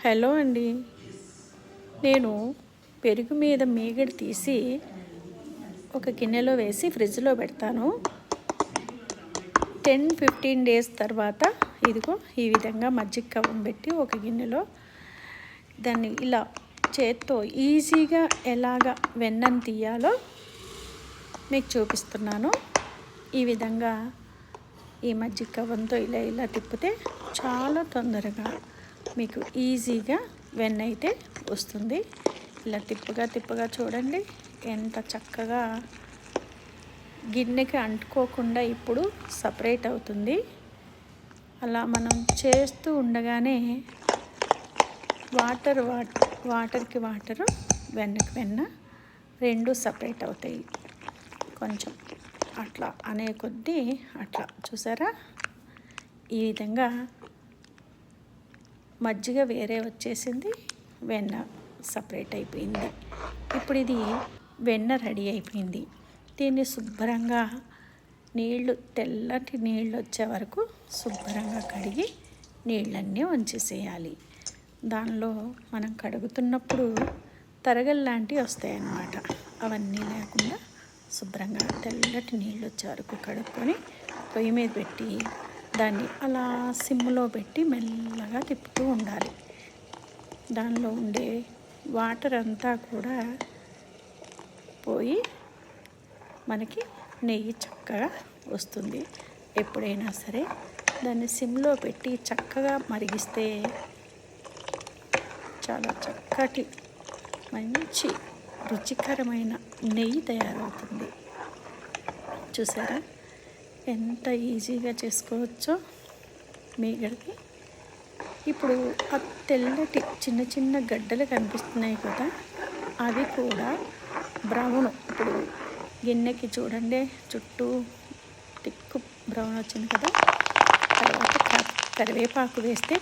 Hello అండి. నేను పెరుగు మీద మీగడ తీసి ఒక గిన్నెలో వేసి ఫ్రిడ్జ్లో పెడతాను. 10-15 డేస్ తర్వాత ఇదిగో ఈ విధంగా మజ్జిగ కవ్వం పెట్టి ఒక గిన్నెలో దాన్ని ఇలా చేత్తో ఈజీగా ఎలాగ వెన్నను తీయాలో మీకు చూపిస్తున్నాను. ఈ విధంగా ఈ మజ్జిగ కవ్వంతో ఇలా తిప్పితే చాలా తొందరగా మీకు ఈజీగా వెన్న అయితే వస్తుంది. ఇలా తిప్పగా చూడండి ఎంత చక్కగా గిన్నెకి అంటుకోకుండా ఇప్పుడు సపరేట్ అవుతుంది. అలా మనం చేస్తూ ఉండగానే వాటర్కి వాటరు వెన్నకి వెన్న రెండు సపరేట్ అవుతాయి. కొంచెం అట్లా అనే కొద్దీ అట్లా చూసారా, ఈ విధంగా మజ్జిగ వేరే వచ్చేసింది, వెన్న సపరేట్ అయిపోయింది. ఇప్పుడు ఇది వెన్న రెడీ అయిపోయింది. దీన్ని శుభ్రంగా తెల్లటి నీళ్ళు వచ్చే వరకు శుభ్రంగా కడిగి నీళ్ళన్నీ వంచేసేయాలి. దానిలో మనం కడుగుతున్నప్పుడు తరగలు లాంటివి వస్తాయన్నమాట. అవన్నీ లేకుండా శుభ్రంగా తెల్లటి నీళ్ళు వచ్చే వరకు కడుక్కొని పొయ్యి మీద పెట్టి దాన్ని అలా సిమ్లో పెట్టి మెల్లగా తిప్పుతూ ఉండాలి. దానిలో ఉండే వాటర్ అంతా కూడా పోయి మనకి నెయ్యి చక్కగా వస్తుంది. ఎప్పుడైనా సరే దాన్ని సిమ్లో పెట్టి చక్కగా మరిగిస్తే చాలా చక్కటి మంచి రుచికరమైన నెయ్యి తయారవుతుంది. చూసారా ఎంత ఈజీగా చేసుకోవచ్చో మీగడకి. ఇప్పుడు ఆ తెల్లటి చిన్న గడ్డలు కనిపిస్తున్నాయి కదా, అవి కూడా బ్రౌన్. ఇప్పుడు గిన్నెకి చూడండి చుట్టూ తిక్కు బ్రౌన్ వచ్చింది కదా. తర్వాత కరివేపాకు వేస్తే